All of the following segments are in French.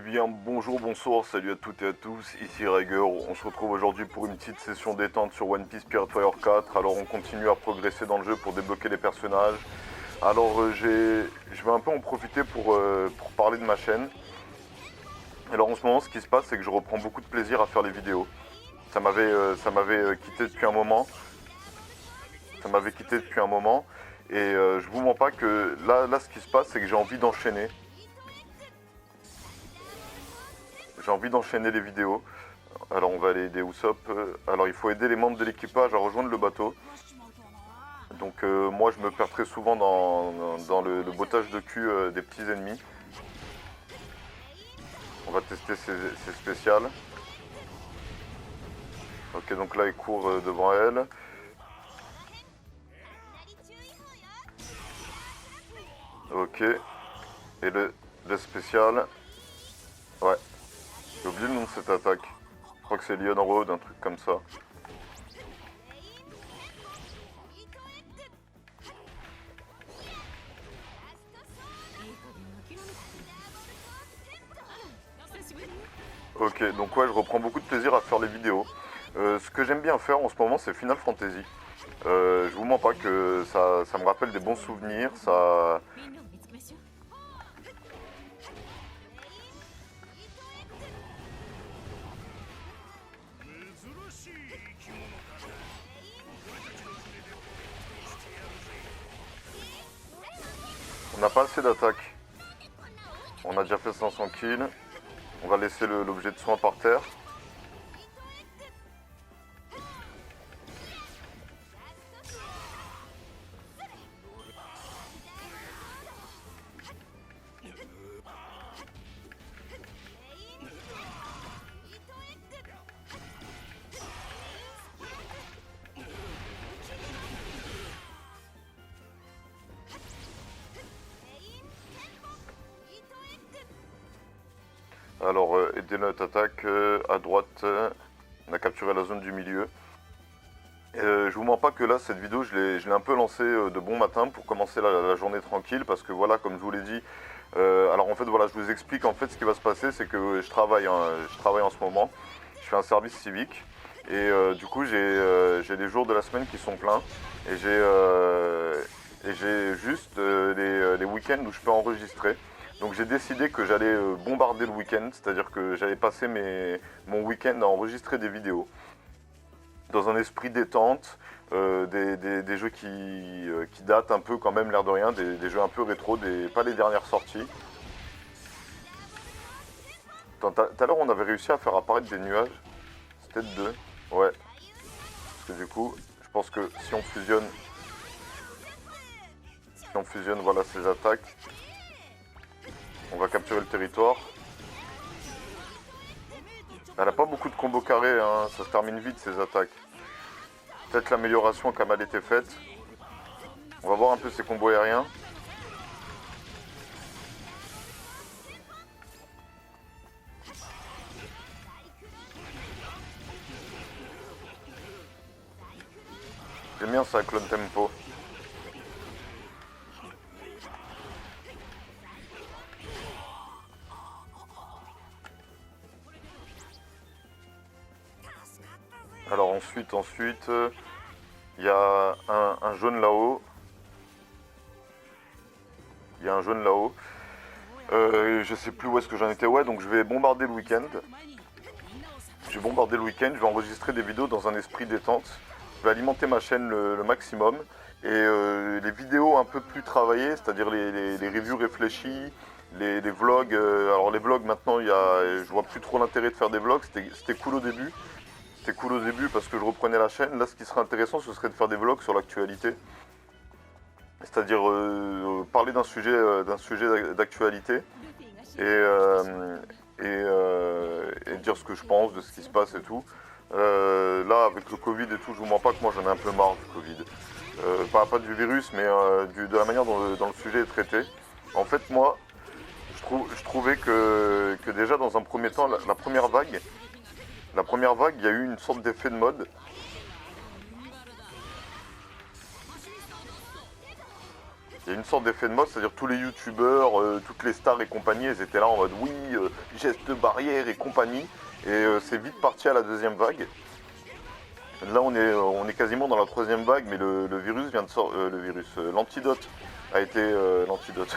bien, bonjour, bonsoir, salut à toutes et à tous, ici Rager. On se retrouve aujourd'hui pour une petite session détente sur One Piece Pirate Warrior 4. Alors on continue à progresser dans le jeu pour débloquer les personnages. Alors je vais un peu en profiter pour parler de ma chaîne. Alors en ce moment ce qui se passe c'est que je reprends beaucoup de plaisir à faire les vidéos. Ça m'avait quitté depuis un moment. Et je vous mens pas que là ce qui se passe c'est que j'ai envie d'enchaîner. J'ai envie d'enchaîner les vidéos. Alors on va aller aider Usopp. Alors il faut aider les membres de l'équipage à rejoindre le bateau. Donc moi je me perds très souvent dans le bottage de cul des petits ennemis. On va tester ses spéciales. Ok, donc là il court devant elle. Ok. Et le spécial. Ouais. J'ai oublié le nom de cette attaque. Je crois que c'est Lion Road, un truc comme ça. Ok, donc ouais, je reprends beaucoup de plaisir à faire les vidéos. Ce que j'aime bien faire en ce moment, c'est Final Fantasy. Je vous mens pas que ça me rappelle des bons souvenirs, ça... On n'a pas assez d'attaques. On a déjà fait 500 kills. On va laisser l'objet de soin par terre. Alors, aider notre attaque à droite. On a capturé la zone du milieu. Je vous mens pas que là, cette vidéo, je l'ai un peu lancée de bon matin pour commencer la journée tranquille. Parce que voilà, comme je vous l'ai dit, alors en fait, voilà, je vous explique en fait ce qui va se passer. C'est que je travaille en ce moment. Je fais un service civique. Et du coup, j'ai les jours de la semaine qui sont pleins. Et j'ai juste les week-ends où je peux enregistrer. Donc j'ai décidé que j'allais bombarder le week-end, c'est-à-dire que j'allais passer mon week-end à enregistrer des vidéos. Dans un esprit détente, des jeux qui datent un peu quand même, l'air de rien, des jeux un peu rétro, pas les dernières sorties. Tout à l'heure on avait réussi à faire apparaître des nuages, c'était deux, ouais. Parce que du coup, je pense que si on fusionne voilà ces attaques, on va capturer le territoire. Elle a pas beaucoup de combos carrés, hein. Ça se termine vite ces attaques. Peut-être l'amélioration qui a mal été faite. On va voir un peu ses combos aériens. J'aime bien ça, Clone Tempo. Alors ensuite, il y a un jaune là-haut. Je sais plus où est-ce que j'en étais. Ouais, donc je vais bombarder le week-end. Je vais enregistrer des vidéos dans un esprit détente. Je vais alimenter ma chaîne le maximum. Et les vidéos un peu plus travaillées, c'est-à-dire les reviews réfléchies, les vlogs. Alors les vlogs maintenant, je vois plus trop l'intérêt de faire des vlogs. C'était cool au début. C'était cool au début parce que je reprenais la chaîne. Là, ce qui serait intéressant, ce serait de faire des vlogs sur l'actualité. C'est-à-dire parler d'un sujet d'actualité et dire ce que je pense de ce qui se passe et tout. Là, avec le Covid et tout, je vous mens pas que moi j'en ai un peu marre du Covid. Pas du virus, mais de la manière dont le sujet est traité. En fait, moi, je trouvais que déjà dans un premier temps, la première vague, il y a eu une sorte d'effet de mode. Il Il y a une sorte d'effet de mode, c'est-à-dire tous les youtubeurs, toutes les stars et compagnie, elles étaient là en mode oui, gestes barrières et compagnie. Et c'est vite parti à la deuxième vague. Là on est quasiment dans la troisième vague, mais le virus vient de sortir. L'antidote a été. L'antidote.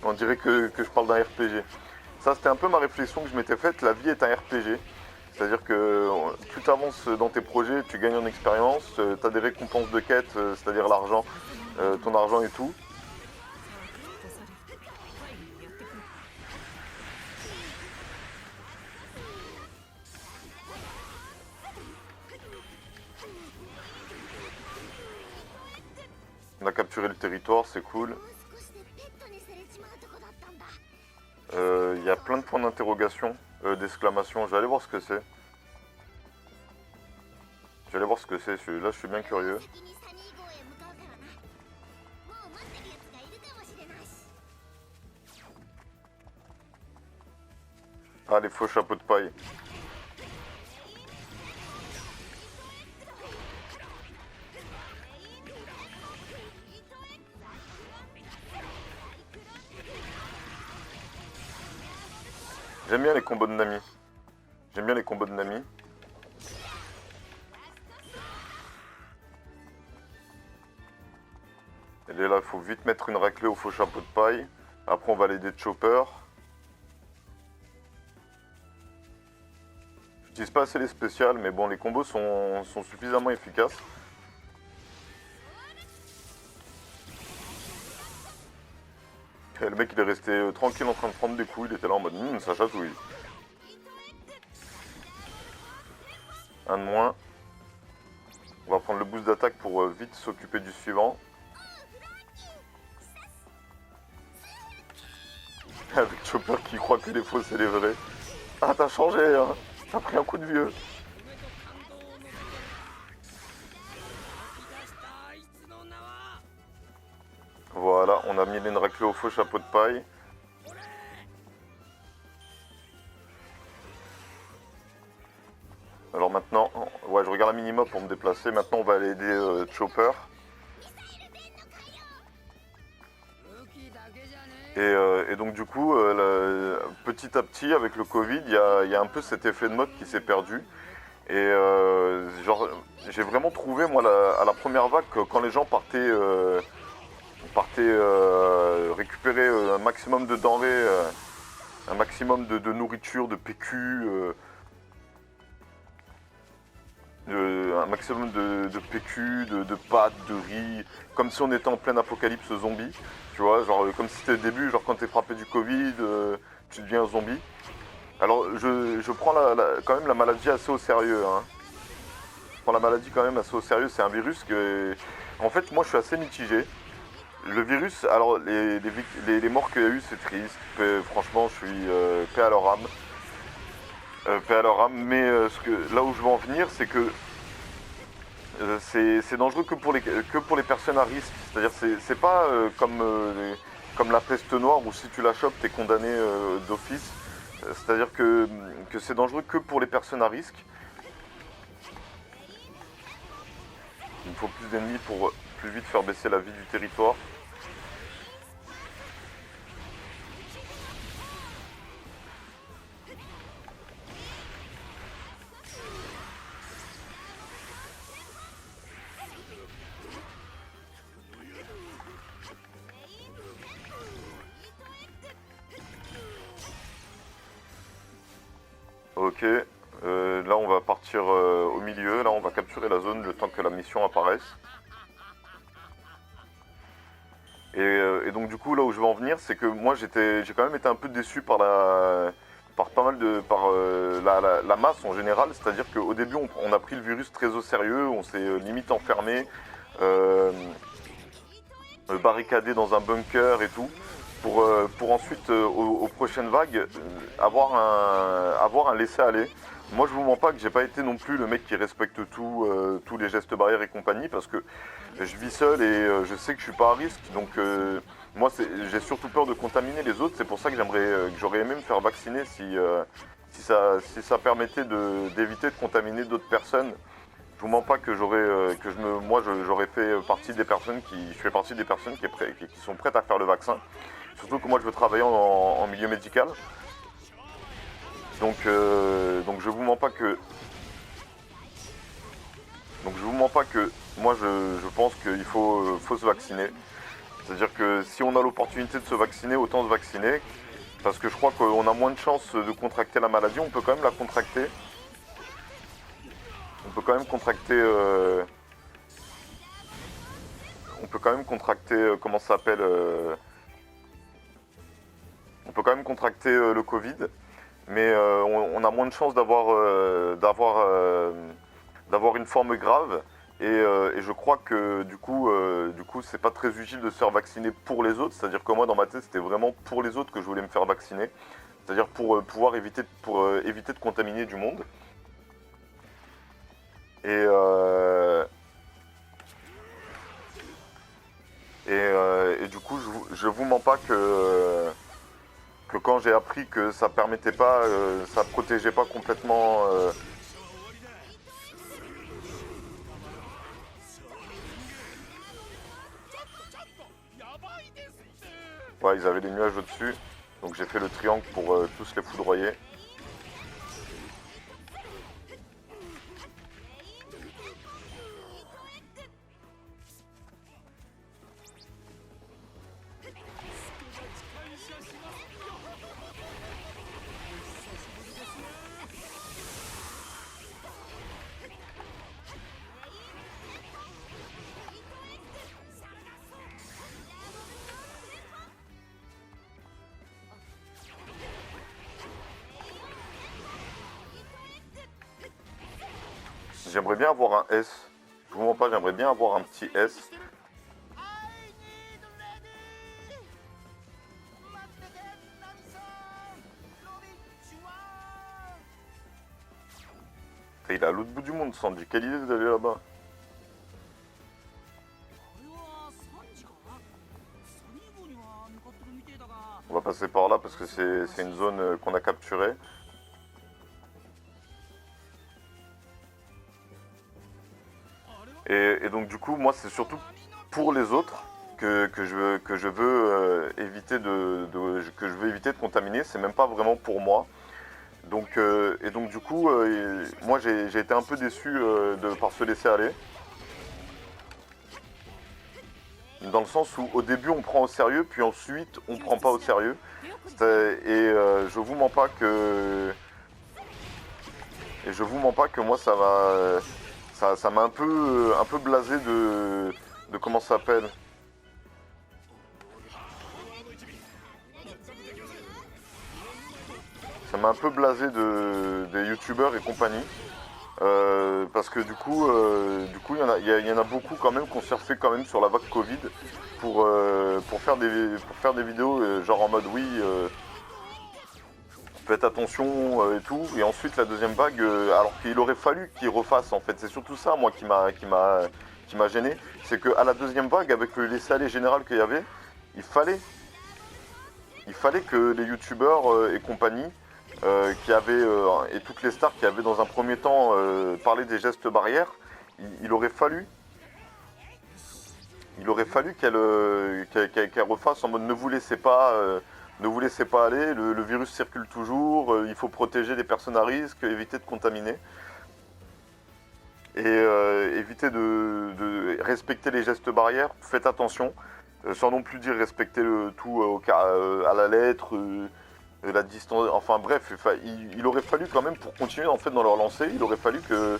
On dirait que je parle d'un RPG. Ça c'était un peu ma réflexion que je m'étais faite, la vie est un RPG. C'est-à-dire que plus tu avances dans tes projets, tu gagnes en expérience, tu as des récompenses de quête, c'est-à-dire l'argent, ton argent et tout. On a capturé le territoire, c'est cool. Il y a plein de points d'interrogation, d'exclamation. Je vais aller voir ce que c'est. Je vais aller voir ce que c'est. Là, je suis bien curieux. Ah, les faux chapeaux de paille. J'aime bien les combos de Nami. J'aime bien les combos de Nami. Elle est là, il faut vite mettre une raclée au faux chapeau de paille. Après, on va l'aider de Chopper. J'utilise pas assez les spéciales, mais bon, les combos sont suffisamment efficaces. Et le mec, il est resté tranquille en train de prendre des coups. Il était là en mode, ça chatouille. Un de moins. On va prendre le boost d'attaque pour vite s'occuper du suivant. Avec Chopper qui croit que les faux c'est les vrais. Ah, t'as changé, hein. T'as pris un coup de vieux. Voilà, on a mis une raclée au faux chapeau de paille. Alors maintenant, ouais, je regarde la minimap pour me déplacer. Maintenant, on va aller aider Chopper. Et donc du coup, petit à petit, avec le Covid, il y a un peu cet effet de mode qui s'est perdu. Et genre, j'ai vraiment trouvé, moi, à la première vague, que quand les gens partaient récupérer un maximum de denrées, un maximum de nourriture, de PQ, un maximum de PQ, de pâtes, de riz, comme si on était en plein apocalypse zombie, tu vois, genre comme si c'était le début, genre quand t'es frappé du Covid, tu deviens un zombie. Alors je prends quand même la maladie assez au sérieux, hein. Je prends la maladie quand même assez au sérieux, c'est un virus que... En fait, moi je suis assez mitigé. Le virus, alors les morts qu'il y a eu, c'est triste, franchement je suis paix à leur âme. Paix à leur âme, mais là où je veux en venir, c'est que c'est dangereux que pour les personnes à risque. C'est-à-dire c'est pas comme la peste noire où si tu la chopes, t'es condamné d'office. C'est-à-dire que c'est dangereux que pour les personnes à risque. Il me faut plus d'ennemis pour plus vite faire baisser la vie du territoire. Ok, là on va partir au milieu, là on va capturer la zone le temps que la mission apparaisse. Et donc du coup là où je veux en venir, c'est que moi j'ai quand même été un peu déçu par pas mal de la masse en général, c'est-à-dire qu'au début on a pris le virus très au sérieux, on s'est limite enfermé, barricadé dans un bunker et tout, pour ensuite aux prochaines vagues avoir un laisser-aller. Moi je vous mens pas que j'ai pas été non plus le mec qui respecte tous les gestes barrières et compagnie, parce que je vis seul et je sais que je suis pas à risque, donc moi j'ai surtout peur de contaminer les autres. C'est pour ça que j'aurais aimé me faire vacciner si ça permettait d'éviter de contaminer d'autres personnes. je vous mens pas que j'aurais fait partie des personnes je fais partie des personnes qui sont prêtes à faire le vaccin. Surtout que moi je veux travailler en milieu médical. Donc je vous mens pas que moi je pense qu'il faut se vacciner. C'est-à-dire que si on a l'opportunité de se vacciner, autant se vacciner. Parce que je crois qu'on a moins de chances de contracter la maladie, on peut quand même la contracter. On peut quand même contracter comment ça s'appelle on peut quand même contracter le Covid, mais on a moins de chances d'avoir une forme grave. Et je crois que du coup c'est pas très utile de se faire vacciner pour les autres. C'est-à-dire que moi dans ma tête c'était vraiment pour les autres que je voulais me faire vacciner. C'est-à-dire pour pouvoir éviter de contaminer du monde. Et du coup je vous mens pas que quand j'ai appris que ça permettait pas, ça protégeait pas complètement. Ouais, ils avaient des nuages au-dessus, donc j'ai fait le triangle pour tous les foudroyer. J'aimerais bien avoir un S. Je vous mens pas, j'aimerais bien avoir un petit S. Et il est à l'autre bout du monde, Sandy. Quelle idée d'aller là-bas. On va passer par là parce que c'est une zone qu'on a capturée. Et donc du coup, moi, c'est surtout pour les autres que je veux éviter de contaminer. C'est même pas vraiment pour moi. Donc, et donc du coup, moi, j'ai été un peu déçu par ce laisser aller. Dans le sens où au début on prend au sérieux, puis ensuite on prend pas au sérieux. Je vous mens pas que moi ça m'a un peu blasé de comment ça s'appelle. Ça m'a un peu blasé des youtubeurs et compagnie. Parce que du coup, il y en a beaucoup quand même qui ont surfé quand même sur la vague Covid pour faire des vidéos genre en mode oui, faites attention et tout. Et ensuite la deuxième vague, alors qu'il aurait fallu qu'ils refassent en fait. C'est surtout ça moi qui m'a gêné, c'est qu'à la deuxième vague avec le laisser-aller général qu'il y avait, il fallait que les youtubeurs et compagnie et toutes les stars qui avaient dans un premier temps parlé des gestes barrières, il aurait fallu qu'elle refasse en mode ne vous laissez pas aller, le virus circule toujours, il faut protéger les personnes à risque, éviter de contaminer et éviter de respecter les gestes barrières, faites attention, sans non plus dire respecter le tout à la lettre. La distance, enfin bref, il aurait fallu quand même pour continuer en fait dans leur lancée, il aurait fallu que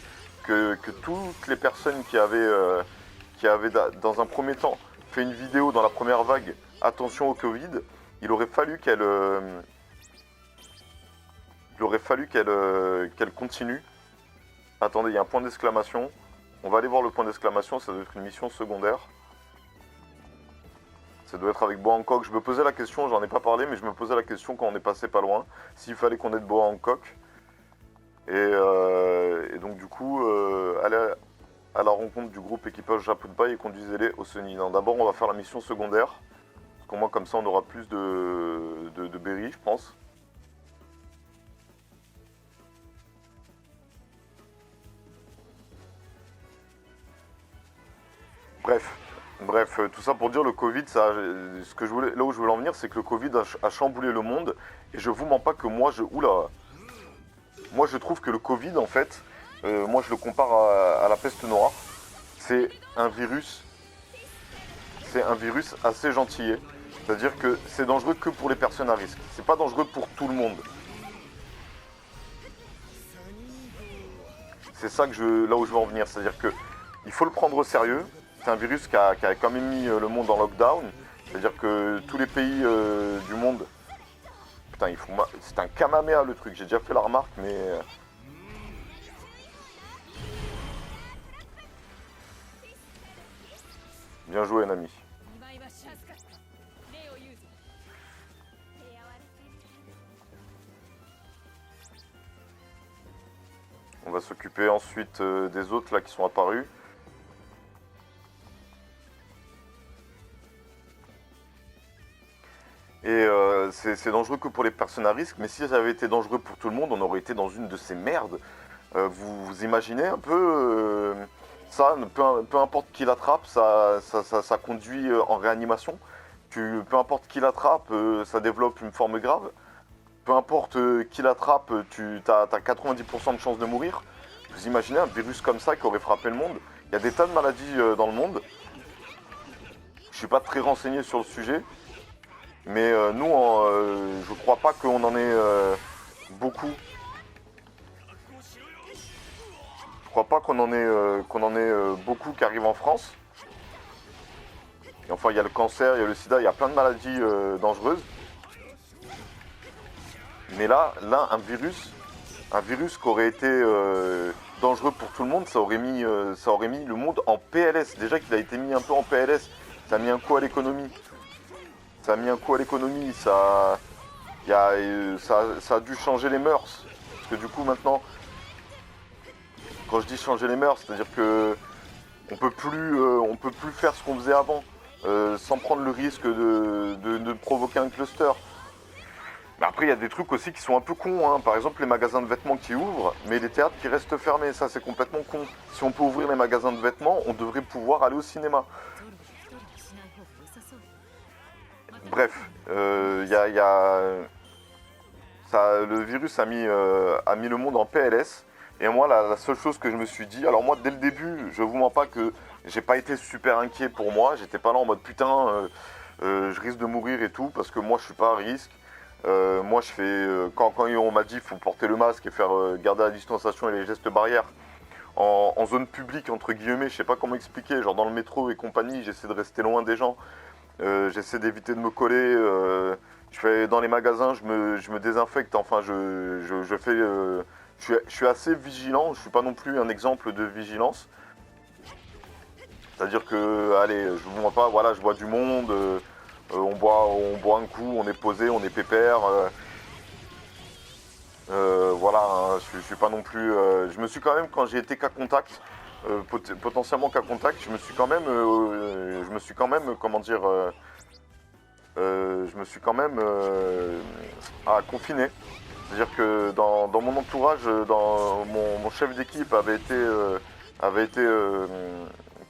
toutes les personnes qui avaient dans un premier temps fait une vidéo dans la première vague, attention au Covid, il aurait fallu qu'elle continue. Attendez, il y a un point d'exclamation. On va aller voir le point d'exclamation, ça doit être une mission secondaire. Ça doit être avec Bois Hancock. Je me posais la question, j'en ai pas parlé, mais je me posais la question quand on est passé pas loin, s'il fallait qu'on ait de Bois Hancock. Et donc du coup, aller à la rencontre du groupe équipage Japudbai et conduisez-les au Seni. D'abord, on va faire la mission secondaire. Parce qu'au moins, comme ça, on aura plus de berry, je pense. Bref, tout ça pour dire le Covid, ça, ce que je voulais, là où je voulais en venir, c'est que le Covid a chamboulé le monde. Et je vous mens pas que moi je trouve que le Covid, en fait, moi je le compare à la peste noire. C'est un virus, c'est un virus assez gentillet. C'est-à-dire que c'est dangereux que pour les personnes à risque. C'est pas dangereux pour tout le monde. C'est ça là où je veux en venir. C'est-à-dire que il faut le prendre au sérieux. C'est un virus qui a quand même mis le monde en lockdown. C'est-à-dire que tous les pays du monde. Putain, c'est un Kamehameha le truc. J'ai déjà fait la remarque, mais. Bien joué, Nami. On va s'occuper ensuite des autres là qui sont apparus. Et c'est dangereux que pour les personnes à risque, mais si ça avait été dangereux pour tout le monde, on aurait été dans une de ces merdes. Vous imaginez un peu ça, peu importe qui l'attrape, ça conduit en réanimation. Peu importe qui l'attrape, ça développe une forme grave. Peu importe qui l'attrape, tu as 90% de chances de mourir. Vous imaginez un virus comme ça qui aurait frappé le monde? Il y a des tas de maladies dans le monde. Je suis pas très renseigné sur le sujet. Mais nous, je crois pas qu'on en ait beaucoup. Je crois pas qu'on en ait beaucoup qui arrivent en France. Et enfin, il y a le cancer, il y a le sida, il y a plein de maladies dangereuses. Mais là, un virus qui aurait été dangereux pour tout le monde, ça aurait mis le monde en PLS. Déjà qu'il a été mis un peu en PLS, ça a mis un coup à l'économie. Ça a dû changer les mœurs. Parce que du coup, maintenant, quand je dis changer les mœurs, c'est-à-dire que on peut plus faire ce qu'on faisait avant, sans prendre le risque de provoquer un cluster. Mais après, il y a des trucs aussi qui sont un peu cons, hein. Par exemple, les magasins de vêtements qui ouvrent, mais les théâtres qui restent fermés. Ça, c'est complètement con. Si on peut ouvrir les magasins de vêtements, on devrait pouvoir aller au cinéma. Bref, le virus a mis le monde en PLS. Et moi, la seule chose que je me suis dit, alors moi, dès le début, je vous mens pas que j'ai pas été super inquiet pour moi. J'étais pas là en mode putain, je risque de mourir et tout, parce que moi, je suis pas à risque. Moi, quand on m'a dit qu'il faut porter le masque et faire garder la distanciation et les gestes barrières en zone publique, entre guillemets, je sais pas comment expliquer, genre dans le métro et compagnie, j'essaie de rester loin des gens. J'essaie d'éviter de me coller. Je fais dans les magasins, je me désinfecte. Enfin, je fais. Je suis assez vigilant. Je suis pas non plus un exemple de vigilance. C'est-à-dire que, allez, je vous mens pas. Voilà, je vois du monde. On boit un coup. On est posé, on est pépère. Voilà, hein, je suis pas non plus. Je me suis quand même, quand j'ai été cas contact, potentiellement cas contact, je me suis quand même, comment dire, je me suis quand même confiné. C'est-à-dire que dans mon entourage, mon chef d'équipe avait été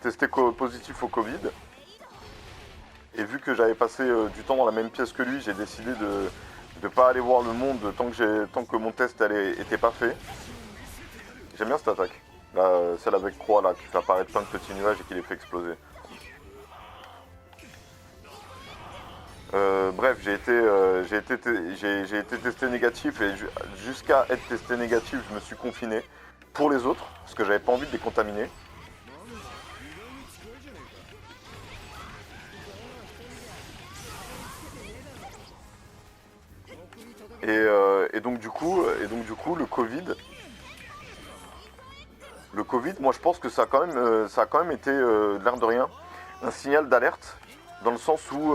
testé positif au Covid. Et vu que j'avais passé du temps dans la même pièce que lui, j'ai décidé de ne pas aller voir le monde tant que mon test était pas fait. J'aime bien cette attaque. Là, celle avec croix là, qui fait apparaître plein de petits nuages et qui les fait exploser. Bref, j'ai été testé négatif et jusqu'à être testé négatif, je me suis confiné pour les autres parce que j'avais pas envie de les contaminer. Et donc du coup, le Covid, moi je pense que ça a quand même été l'air de rien un signal d'alerte dans le sens où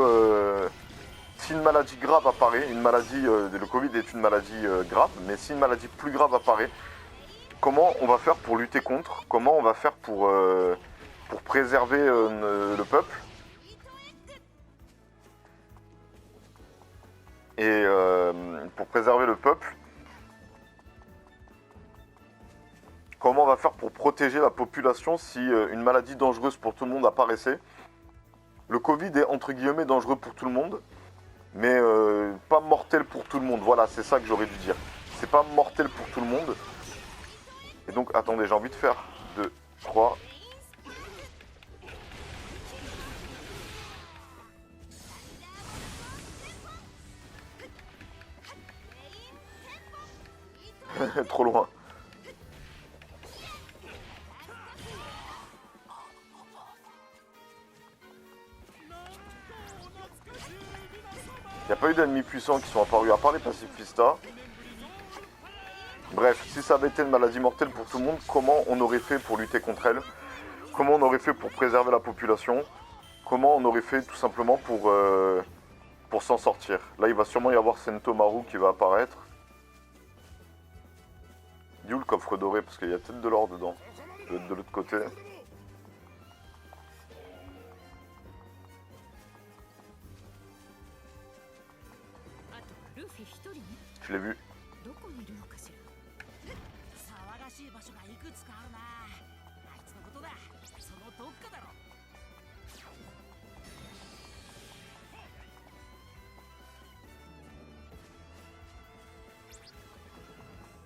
si une maladie grave apparaît, le Covid est une maladie grave, mais si une maladie plus grave apparaît, comment on va faire pour lutter contre? Comment on va faire pour préserver le peuple? Et pour préserver le peuple, Comment on va faire pour protéger la population si une maladie dangereuse pour tout le monde apparaissait? Le Covid est entre guillemets dangereux pour tout le monde, mais pas mortel pour tout le monde. Voilà, c'est ça que j'aurais dû dire. C'est pas mortel pour tout le monde. Et donc, attendez, j'ai envie de faire 2, 3. Trop loin. Il n'y a pas eu d'ennemis puissants qui sont apparus, à part les pacifistas. Bref, si ça avait été une maladie mortelle pour tout le monde, comment on aurait fait pour lutter contre elle? Comment on aurait fait pour préserver la population? Comment on aurait fait tout simplement pour s'en sortir? Là, il va sûrement y avoir Sentomaru qui va apparaître. Il est où le coffre doré? Parce qu'il y a peut-être de l'or dedans. De l'autre côté. Je l'ai vu.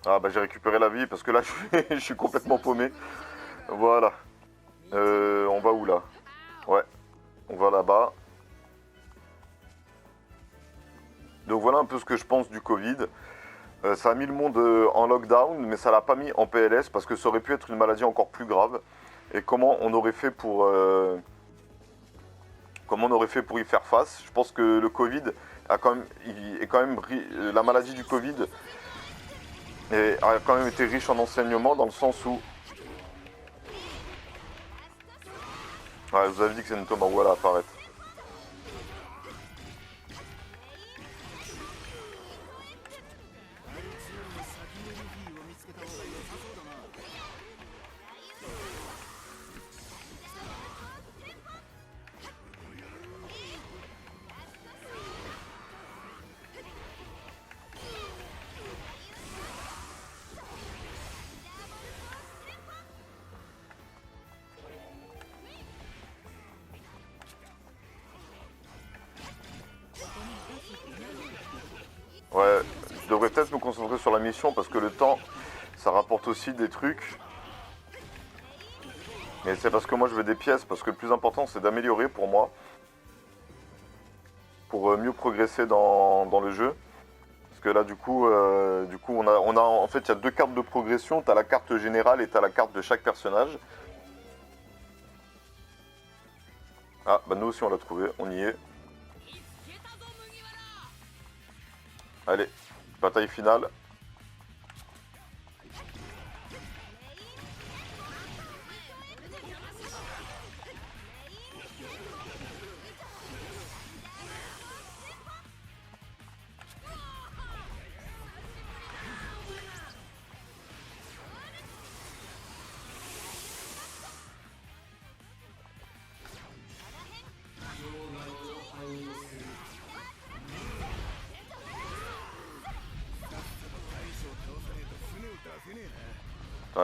Ah bah j'ai récupéré la vie parce que là je suis complètement paumé. Voilà. On va où là? Ouais. On va là-bas. Donc voilà un peu ce que je pense du Covid. Ça a mis le monde en lockdown, mais ça l'a pas mis en PLS parce que ça aurait pu être une maladie encore plus grave. Et comment on aurait fait pour y faire face? Je pense que le Covid a quand même, la maladie du Covid a quand même été riche en enseignements dans le sens où, ouais, je vous avez dit que c'est une tombe, voilà apparaître. Ouais, je devrais peut-être me concentrer sur la mission parce que le temps, ça rapporte aussi des trucs. Mais c'est parce que moi je veux des pièces, parce que le plus important c'est d'améliorer pour moi. Pour mieux progresser dans le jeu. Parce que là du coup on a en fait il y a deux cartes de progression, t'as la carte générale et t'as la carte de chaque personnage. Ah bah nous aussi on l'a trouvé, on y est. Allez, bataille finale.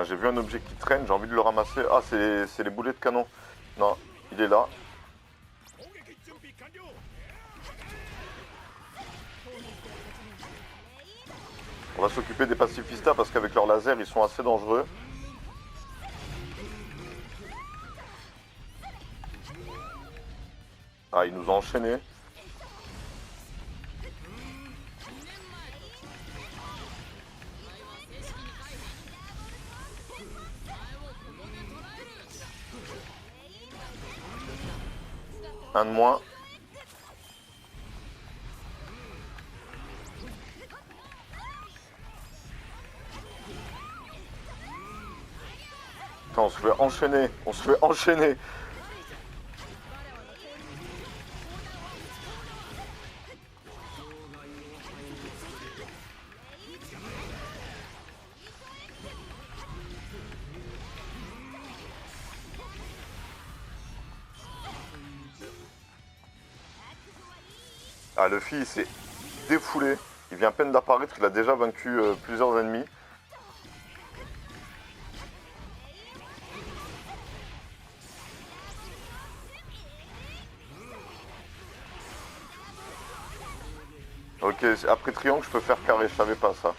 J'ai vu un objet qui traîne, j'ai envie de le ramasser. Ah, c'est les boulets de canon. Non, il est là. On va s'occuper des pacifistas parce qu'avec leur laser, ils sont assez dangereux. Ah, ils nous ont enchaînés. Un de moins. Putain, on se fait enchaîner. On se fait enchaîner. Ah, Luffy, il s'est défoulé. Il vient à peine d'apparaître, il a déjà vaincu plusieurs ennemis. Ok, après triangle, je peux faire carré, je savais pas ça.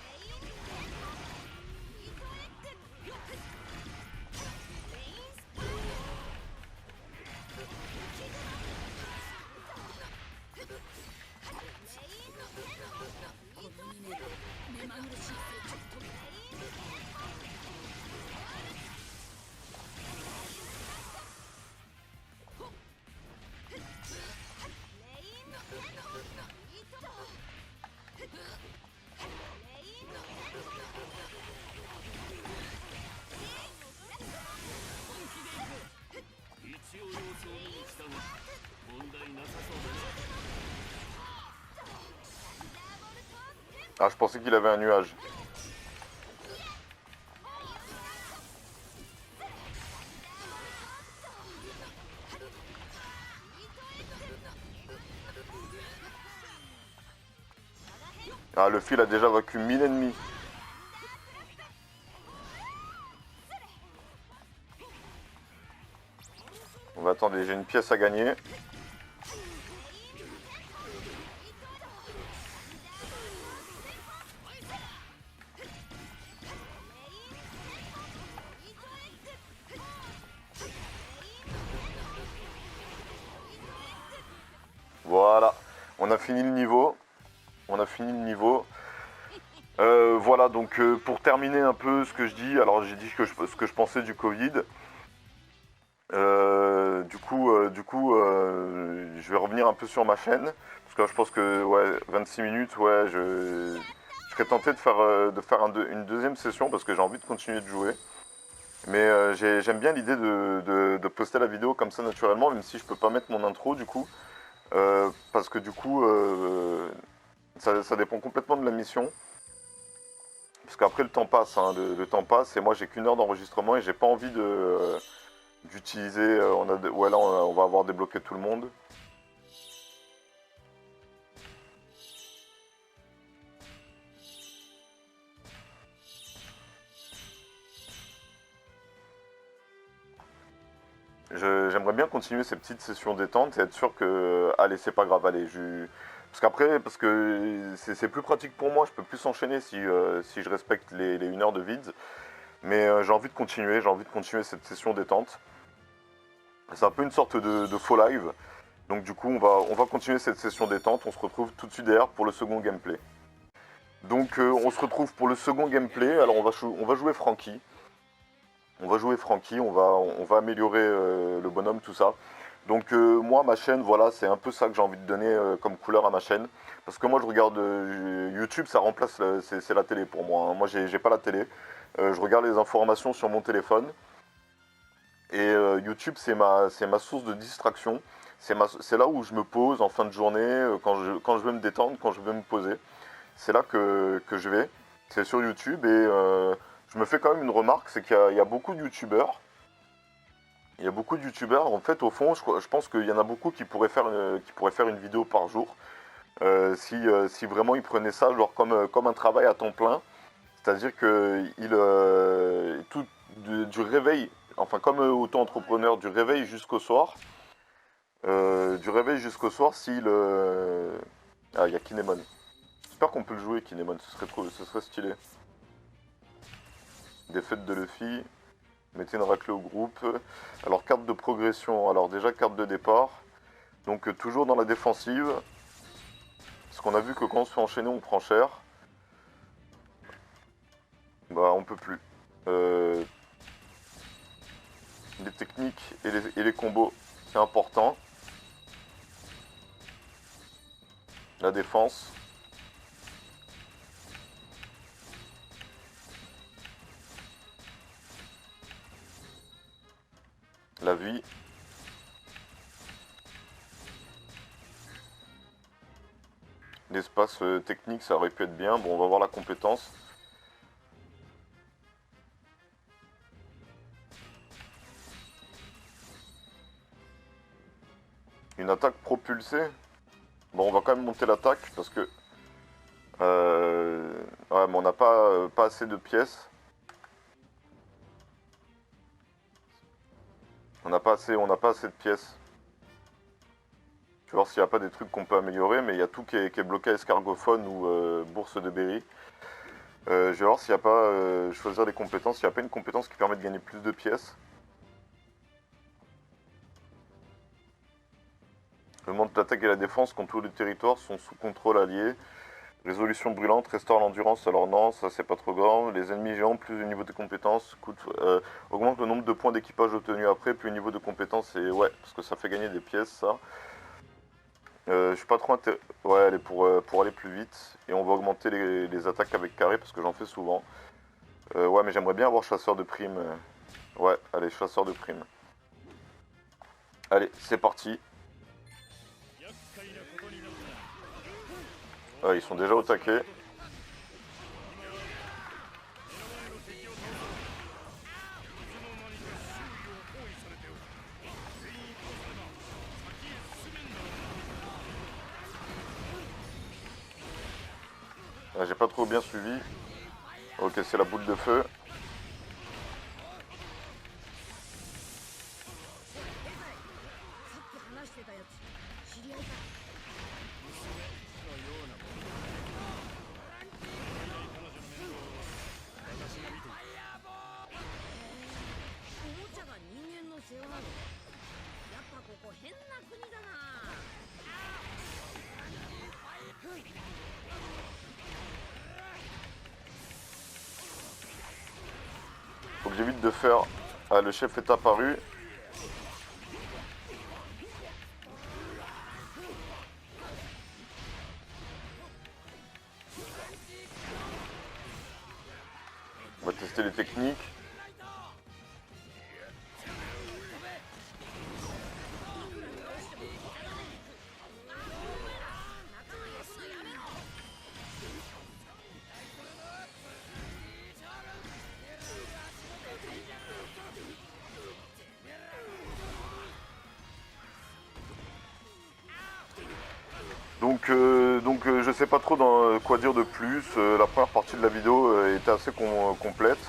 Ah, je pensais qu'il avait un nuage. Ah, le fil a déjà vaincu 1000 ennemis. On va attendre, j'ai une pièce à gagner. Voilà, on a fini le niveau. On a fini le niveau. Voilà, donc pour terminer un peu ce que je dis, alors j'ai dit ce que je pensais du Covid. Je vais revenir un peu sur ma chaîne. Parce que je pense que ouais, 26 minutes, ouais, je serais tenté de faire une deuxième session parce que j'ai envie de continuer de jouer. Mais j'aime bien l'idée de poster la vidéo comme ça naturellement, même si je peux pas mettre mon intro du coup. Parce que du coup, ça dépend complètement de la mission. Parce qu'après le temps passe, hein, le temps passe et moi j'ai qu'une heure d'enregistrement et j'ai pas envie d'utiliser. Ouais, là on va avoir débloqué tout le monde. J'aimerais bien continuer ces petites sessions détente et être sûr que, allez, c'est pas grave, allez, parce que c'est plus pratique pour moi, je peux plus enchaîner si je respecte les 1 heure de vide. Mais j'ai envie de continuer cette session détente. C'est un peu une sorte de faux live. Donc du coup, on va continuer cette session détente. On se retrouve tout de suite derrière pour le second gameplay. Donc on se retrouve pour le second gameplay. Alors on va jouer Franky. On va améliorer le bonhomme, tout ça. Donc moi, ma chaîne, voilà, c'est un peu ça que j'ai envie de donner comme couleur à ma chaîne. Parce que moi, je regarde YouTube, ça remplace, c'est la télé pour moi, hein. Moi, j'ai pas la télé. Je regarde les informations sur mon téléphone. Et YouTube, c'est ma source de distraction. C'est là où je me pose en fin de journée, quand je veux me détendre, quand je veux me poser. C'est là que je vais. C'est sur YouTube et je me fais quand même une remarque, c'est qu'il y a beaucoup de YouTubeurs. Il y a beaucoup de YouTubeurs. En fait, au fond, je pense qu'il y en a beaucoup qui pourraient faire une vidéo par jour. Si vraiment ils prenaient ça genre comme un travail à temps plein. C'est-à-dire que du réveil, enfin comme auto-entrepreneur, du réveil jusqu'au soir, Ah, il y a Kinemon. J'espère qu'on peut le jouer, Kinemon, ce serait stylé. Défaite de Luffy, mettez une raclée au groupe. Alors, carte de progression, alors déjà carte de départ. Donc, toujours dans la défensive. Parce qu'on a vu que quand on se fait enchaîner, on prend cher. Bah, on peut plus. Les techniques et les combos, c'est important. La défense. La vie. L'espace technique, ça aurait pu être bien. Bon, on va voir la compétence. Une attaque propulsée. Bon, on va quand même monter l'attaque parce que... ouais, mais on n'a pas assez de pièces. On n'a pas assez de pièces. Je vais voir s'il n'y a pas des trucs qu'on peut améliorer, mais il y a tout qui est bloqué à escargophone ou bourse de berry. Je vais voir s'il n'y a pas, choisir des compétences, s'il n'y a pas une compétence qui permet de gagner plus de pièces. Augmente l'attaque et la défense quand tous les territoires sont sous contrôle allié. Résolution brûlante, restaure l'endurance, alors non, ça c'est pas trop grand. Les ennemis géants, plus le niveau de compétences, augmente le nombre de points d'équipage obtenus après, plus le niveau de compétences, et ouais, parce que ça fait gagner des pièces, ça. Je suis pas trop intéressé. Ouais, elle est pour aller plus vite. Et on va augmenter les attaques avec carré, parce que j'en fais souvent. Ouais, mais j'aimerais bien avoir chasseur de primes. Ouais, allez, chasseur de primes. Allez, c'est parti. Ils sont déjà au taquet. J'ai pas trop bien suivi. Ok, c'est la boule de feu. Faut que j'évite de faire... Ah, le chef est apparu. On va tester les techniques. Donc je sais pas trop quoi dire de plus. La première partie de la vidéo était assez complète.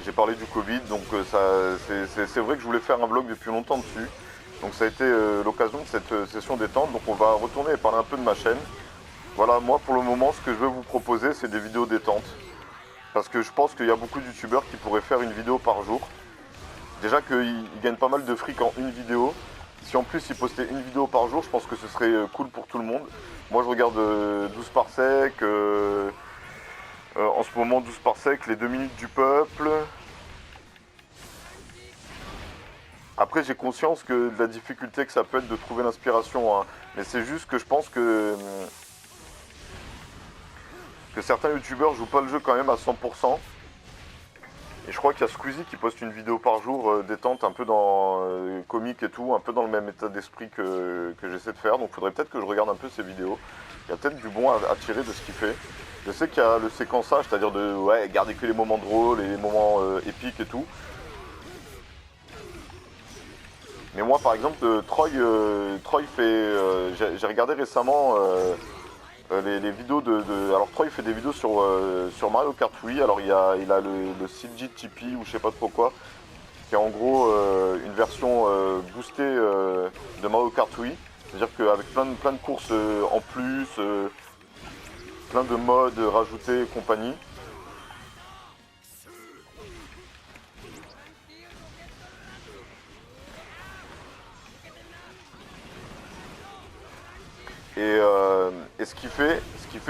J'ai parlé du Covid, donc c'est vrai que je voulais faire un vlog depuis longtemps dessus. Donc ça a été l'occasion de cette session détente. Donc on va retourner et parler un peu de ma chaîne. Voilà, moi pour le moment, ce que je veux vous proposer, c'est des vidéos détente. Parce que je pense qu'il y a beaucoup de youtubeurs qui pourraient faire une vidéo par jour. Déjà qu'ils gagnent pas mal de fric en une vidéo. Si en plus ils postaient une vidéo par jour, je pense que ce serait cool pour tout le monde. Moi je regarde 12 par sec, en ce moment 12 par sec, les 2 minutes du peuple. Après j'ai conscience de la difficulté que ça peut être de trouver l'inspiration, hein. Mais c'est juste que je pense que certains youtubeurs jouent pas le jeu quand même à 100%. Et je crois qu'il y a Squeezie qui poste une vidéo par jour détente, un peu dans comique et tout, un peu dans le même état d'esprit que j'essaie de faire. Donc il faudrait peut-être que je regarde un peu ses vidéos. Il y a peut-être du bon à tirer de ce qu'il fait. Je sais qu'il y a le séquençage, c'est-à-dire de garder que les moments drôles et les moments épiques et tout. Mais moi par exemple, Troy fait... j'ai regardé récemment... les vidéos Alors Troy fait des vidéos sur Mario Kart Wii. Alors il a le CG Tipeee ou je sais pas trop quoi, qui est en gros une version boostée de Mario Kart Wii. C'est-à-dire qu'avec plein de courses en plus, plein de modes rajoutés et compagnie. Et ce qu'il fait,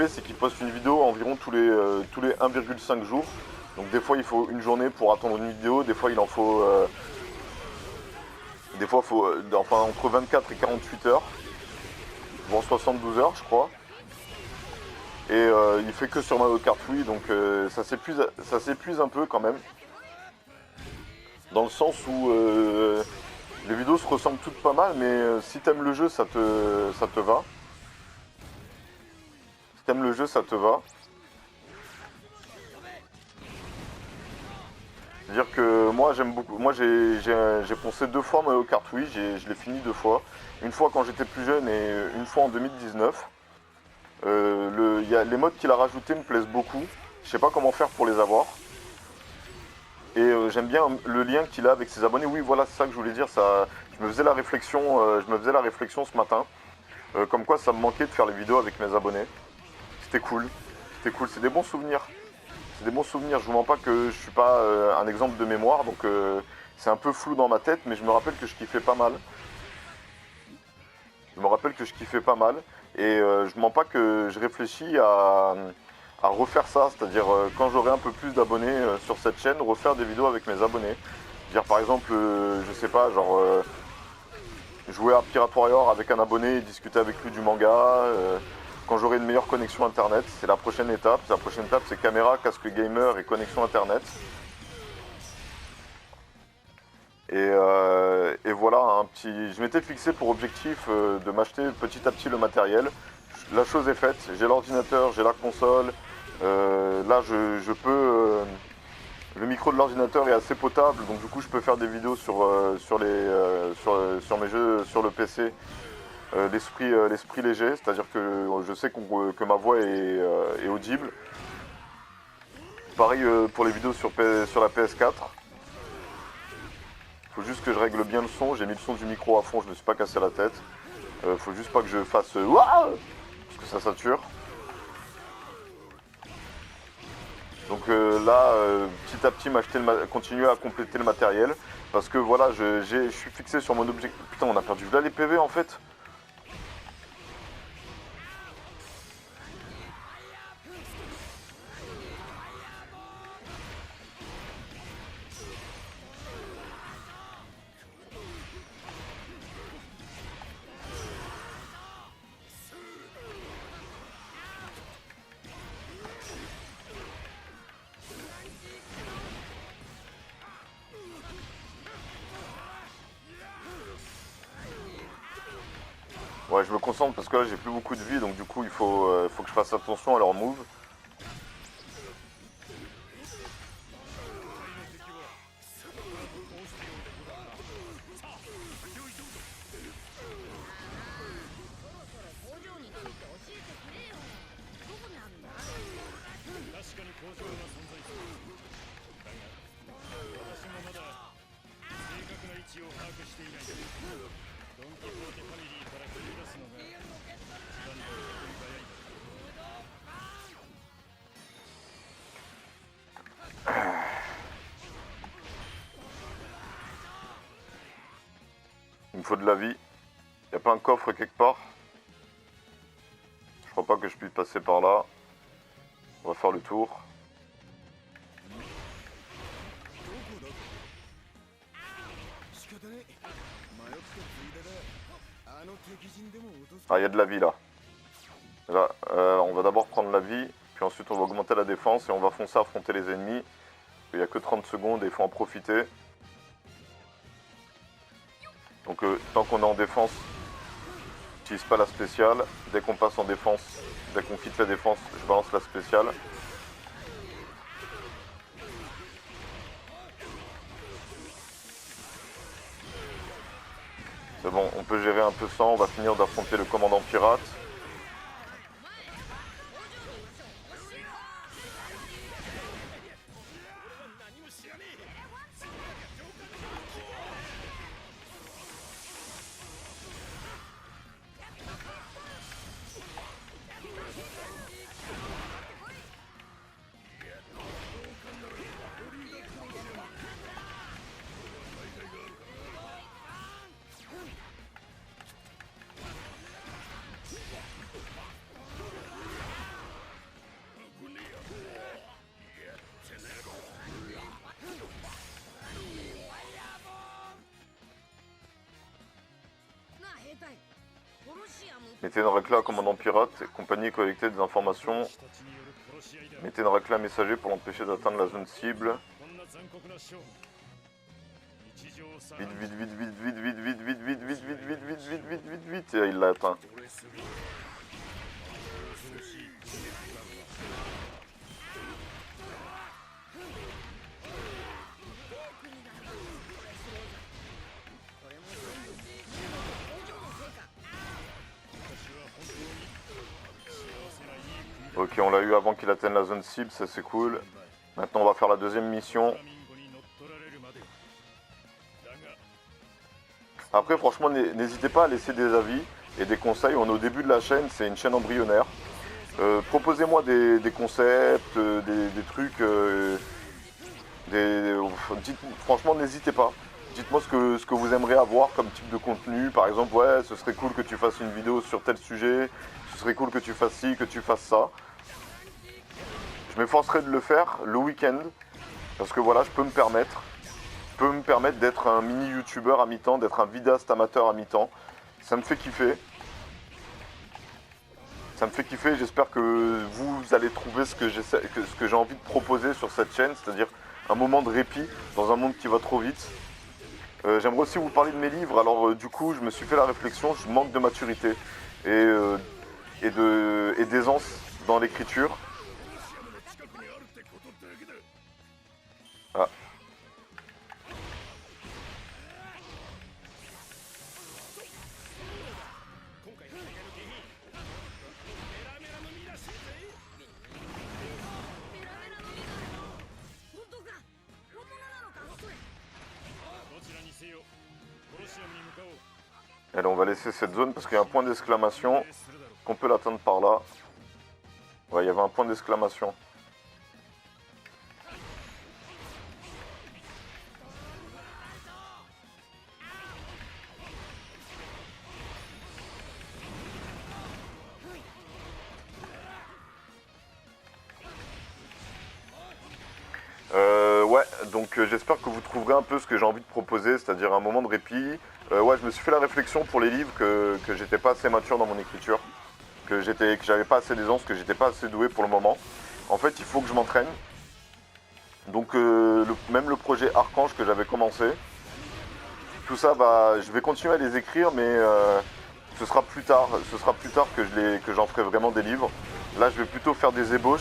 c'est qu'il poste une vidéo environ tous les 1,5 jours. Donc des fois il faut une journée pour attendre une vidéo, des fois il en faut... des fois il faut enfin entre 24 et 48 heures, voire 72 heures je crois. Et il fait que sur Mario Kart Wii, donc ça s'épuise un peu quand même. Dans le sens où les vidéos se ressemblent toutes pas mal, mais si t'aimes le jeu, ça te va. Si t'aimes le jeu, ça te va. C'est-à-dire que moi j'aime beaucoup. Moi j'ai poncé 2 fois Mario Kart Wii, je l'ai fini 2 fois. Une fois quand j'étais plus jeune et une fois en 2019. Les modes qu'il a rajoutés me plaisent beaucoup. Je sais pas comment faire pour les avoir. Et j'aime bien le lien qu'il a avec ses abonnés. Oui, voilà, c'est ça que je voulais dire. Ça Je me faisais la réflexion, ce matin, comme quoi ça me manquait de faire les vidéos avec mes abonnés. C'était cool, c'est des bons souvenirs. C'est des bons souvenirs, je vous mens pas que je suis pas un exemple de mémoire, donc c'est un peu flou dans ma tête, mais je me rappelle que je kiffais pas mal. Et je mens pas que je réfléchis à refaire ça, c'est-à-dire quand j'aurai un peu plus d'abonnés sur cette chaîne, refaire des vidéos avec mes abonnés. Dire par exemple, je sais pas, genre jouer à Pirate Warrior avec un abonné et discuter avec lui du manga. Quand j'aurai une meilleure connexion internet, c'est la prochaine étape. La prochaine étape, c'est caméra, casque gamer et connexion internet. Et voilà, je m'étais fixé pour objectif de m'acheter petit à petit le matériel. La chose est faite, j'ai l'ordinateur, j'ai la console. Là, je peux. Le micro de l'ordinateur est assez potable, donc du coup, je peux faire des vidéos sur mes jeux sur le PC. L'esprit léger, c'est-à-dire que je sais que ma voix est audible. Pareil pour les vidéos sur la PS4. Faut juste que je règle bien le son, j'ai mis le son du micro à fond, je me suis pas cassé la tête. Faut juste pas que je fasse Wouah parce que ça sature. Donc là, petit à petit, continuer à compléter le matériel. Parce que voilà, je suis fixé sur mon objectif. Putain, on a perdu là les PV en fait. Ouais, je me concentre parce que là j'ai plus beaucoup de vie, donc du coup faut que je fasse attention à leur move. Il me faut de la vie. Y a pas un coffre quelque part? Je crois pas que je puisse passer par là. On va faire le tour. Ah, il y a de la vie là. Là, on va d'abord prendre la vie, puis ensuite on va augmenter la défense et on va foncer affronter les ennemis. Il n'y a que 30 secondes et il faut en profiter. Donc tant qu'on est en défense, j'utilise pas la spéciale. Dès qu'on passe en défense, dès qu'on quitte la défense, je balance la spéciale. C'est bon, on peut gérer un peu ça, on va finir d'affronter le commandant pirate. Mettez une réclame commandant pirate, compagnie collecter des informations. Mettez une réclame messager pour l'empêcher d'atteindre la zone cible. Vite, vite, vite, vite, vite, vite, vite, vite, vite, vite, vite, vite, vite, vite, vite, vite, vite, et il l'a atteint. Ok, on l'a eu avant qu'il atteigne la zone cible, ça c'est cool. Maintenant on va faire la deuxième mission. Après, franchement, n'hésitez pas à laisser des avis et des conseils. On est au début de la chaîne, c'est une chaîne embryonnaire. Proposez-moi des concepts, des trucs. Franchement, n'hésitez pas. Dites-moi ce que vous aimeriez avoir comme type de contenu. Par exemple, ouais, ce serait cool que tu fasses une vidéo sur tel sujet. Ce serait cool que tu fasses ci, que tu fasses ça. Je m'efforcerai de le faire le week-end. Parce que voilà, je peux me permettre. Je peux me permettre d'être un mini youtubeur à mi-temps, d'être un vidéaste amateur à mi-temps. Ça me fait kiffer. Ça me fait kiffer, j'espère que vous allez trouver ce que j'ai envie de proposer sur cette chaîne, c'est-à-dire un moment de répit dans un monde qui va trop vite. J'aimerais aussi vous parler de mes livres, alors du coup je me suis fait la réflexion, je manque de maturité et d'aisance dans l'écriture. Ah. Allez, on va laisser cette zone parce qu'il y a un point d'exclamation, qu'on peut l'atteindre par là. Ouais, il y avait un point d'exclamation. Ouais, donc j'espère que vous trouverez un peu ce que j'ai envie de proposer, c'est-à-dire un moment de répit. Ouais, je me suis fait la réflexion pour les livres que j'étais pas assez mature dans mon écriture, que j'avais pas assez d'aisance, que j'étais pas assez doué pour le moment. En fait, il faut que je m'entraîne. Donc même le projet Archange que j'avais commencé, tout ça, bah, je vais continuer à les écrire, mais ce sera plus tard. Ce sera plus tard que j'en ferai vraiment des livres. Là, je vais plutôt faire des ébauches.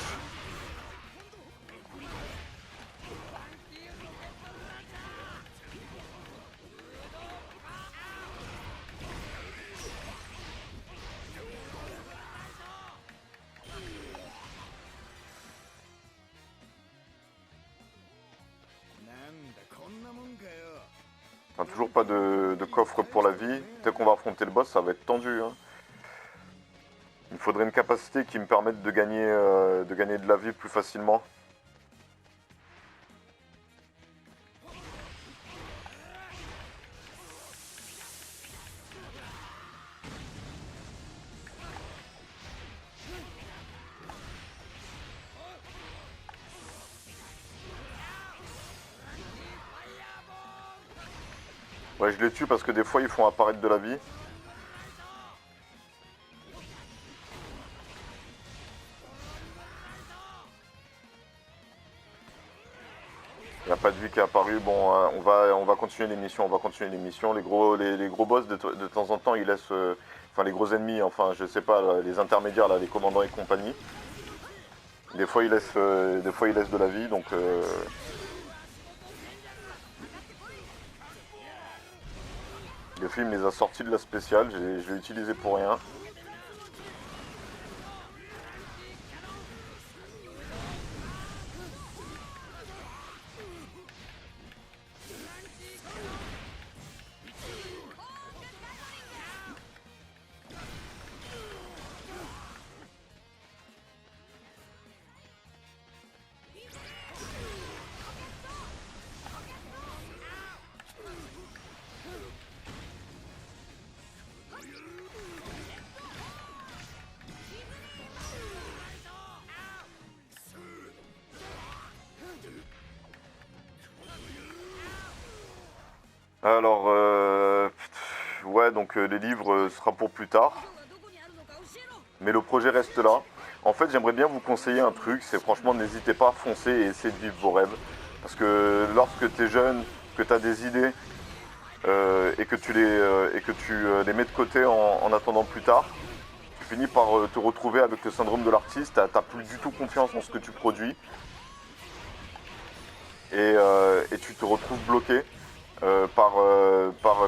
Enfin, toujours pas de coffre pour la vie. Dès qu'on va affronter le boss, ça va être tendu. Hein. Il faudrait une capacité qui me permette de gagner de la vie plus facilement. Ouais, je les tue parce que des fois, ils font apparaître de la vie. Il n'y a pas de vie qui est apparu. Bon, on va continuer l'émission. On va continuer l'émission. Les gros boss, de temps en temps, ils laissent... enfin, les gros ennemis, enfin, je sais pas, là, les intermédiaires, là, les commandants et compagnie. Des fois, ils laissent de la vie, donc... Le film les a sortis de la spéciale, je l'ai utilisé pour rien. Alors, ouais, donc les livres sera pour plus tard. Mais le projet reste là. En fait, j'aimerais bien vous conseiller un truc, c'est franchement, n'hésitez pas à foncer et essayer de vivre vos rêves. Parce que lorsque tu es jeune, que tu as des idées et que tu les mets de côté en attendant plus tard, tu finis par te retrouver avec le syndrome de l'artiste, t'as plus du tout confiance en ce que tu produis et tu te retrouves bloqué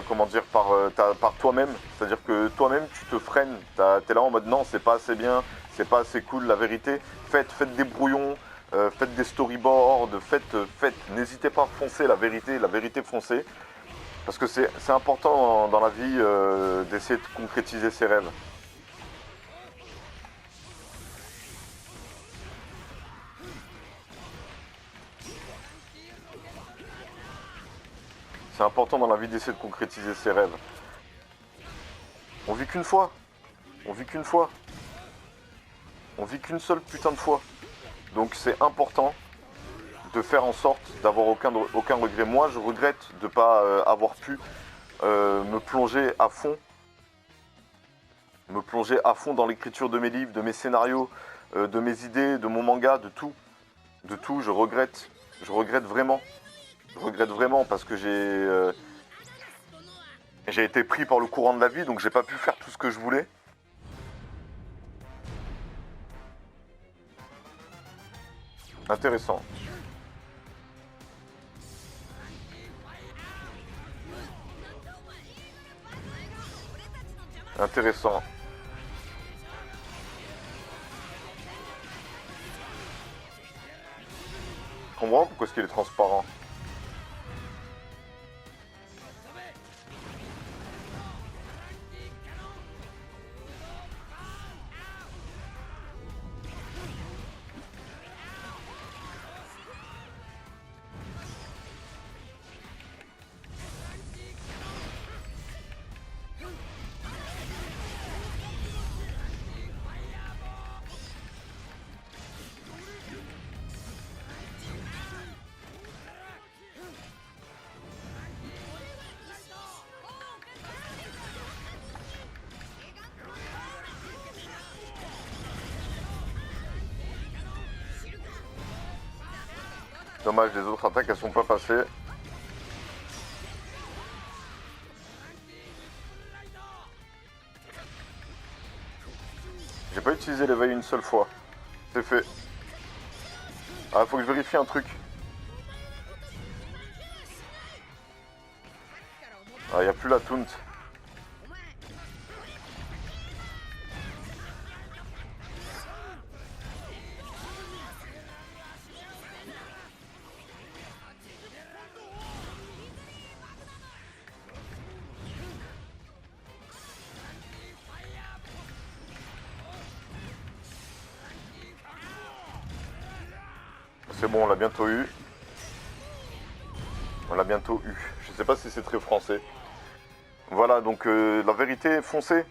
comment dire, par toi-même. C'est-à-dire que toi-même, tu te freines. T'es là en mode non, c'est pas assez bien, c'est pas assez cool, la vérité. Faites des brouillons, faites des storyboards, faites. N'hésitez pas à foncer la vérité foncez. Parce que c'est important dans la vie d'essayer de concrétiser ses rêves. C'est important dans la vie d'essayer de concrétiser ses rêves. On vit qu'une fois. On vit qu'une fois. On vit qu'une seule putain de fois. Donc c'est important de faire en sorte d'avoir aucun regret. Moi, je regrette de ne pas avoir pu me plonger à fond. Me plonger à fond dans l'écriture de mes livres, de mes scénarios, de mes idées, de mon manga, de tout. De tout, je regrette. Je regrette vraiment. Je regrette vraiment parce que j'ai été pris par le courant de la vie, donc j'ai pas pu faire tout ce que je voulais. Intéressant. Intéressant. Je comprends pourquoi est-ce qu'il est transparent. Dommage, les autres attaques elles sont pas passées. J'ai pas utilisé l'éveil une seule fois. C'est fait. Ah, faut que je vérifie un truc. Ah, y a plus la taunt. C'est bon, on l'a bientôt eu. On l'a bientôt eu. Je sais pas si c'est très français. Voilà, donc la vérité, foncez.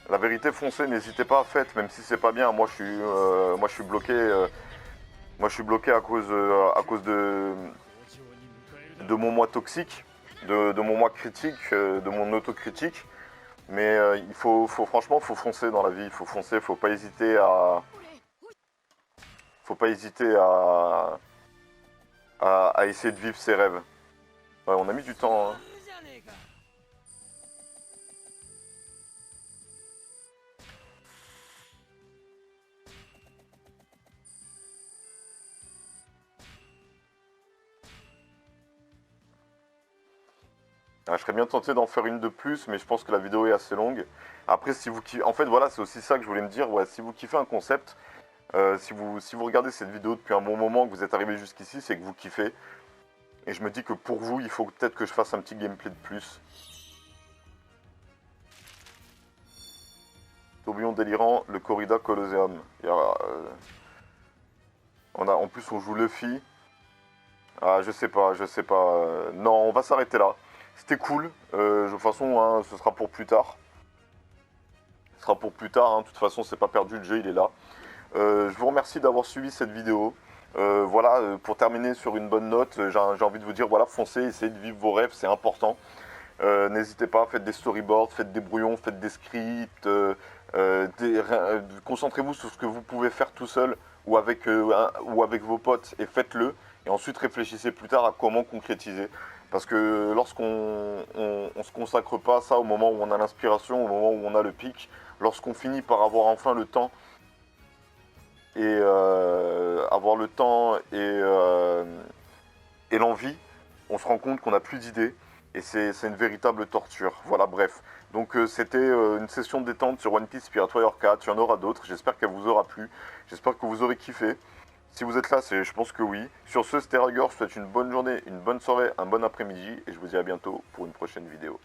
La vérité, foncez. N'hésitez pas à faire, même si c'est pas bien. Moi, je suis bloqué. Moi, je suis bloqué à cause de mon moi toxique, de mon moi critique, de mon autocritique. Mais franchement, faut foncer dans la vie. Il faut foncer. Faut pas hésiter à. Faut pas hésiter à essayer de vivre ses rêves. Ouais, on a mis du temps. Hein. Ah, je serais bien tenté d'en faire une de plus, mais je pense que la vidéo est assez longue. Après, si vous kiffez... En fait, voilà, c'est aussi ça que je voulais me dire. Ouais, si vous kiffez un concept, si vous regardez cette vidéo depuis un bon moment, que vous êtes arrivé jusqu'ici, c'est que vous kiffez. Et je me dis que pour vous, il faut peut-être que je fasse un petit gameplay de plus. Tourbillon délirant, le corrida Colosseum. En plus, on joue Luffy. Ah, je sais pas. Non, on va s'arrêter là. C'était cool. De toute façon, hein, ce sera pour plus tard. Ce sera pour plus tard. Hein. De toute façon, c'est pas perdu, le jeu, il est là. Je vous remercie d'avoir suivi cette vidéo. Voilà, pour terminer sur une bonne note, j'ai envie de vous dire, voilà, foncez, essayez de vivre vos rêves, c'est important. N'hésitez pas, faites des storyboards, faites des brouillons, faites des scripts. Concentrez-vous sur ce que vous pouvez faire tout seul ou avec vos potes et faites-le. Et ensuite réfléchissez plus tard à comment concrétiser. Parce que lorsqu'on ne se consacre pas à ça au moment où on a l'inspiration, au moment où on a le pic, lorsqu'on finit par avoir enfin le temps et et l'envie, on se rend compte qu'on n'a plus d'idées et c'est une véritable torture. Voilà, bref. Donc c'était une session de détente sur One Piece Spirit Warrior 4, il y en aura d'autres, j'espère qu'elle vous aura plu, j'espère que vous aurez kiffé. Si vous êtes là, je pense que oui. Sur ce, c'était Rugger, je vous souhaite une bonne journée, une bonne soirée, un bon après-midi, et je vous dis à bientôt pour une prochaine vidéo.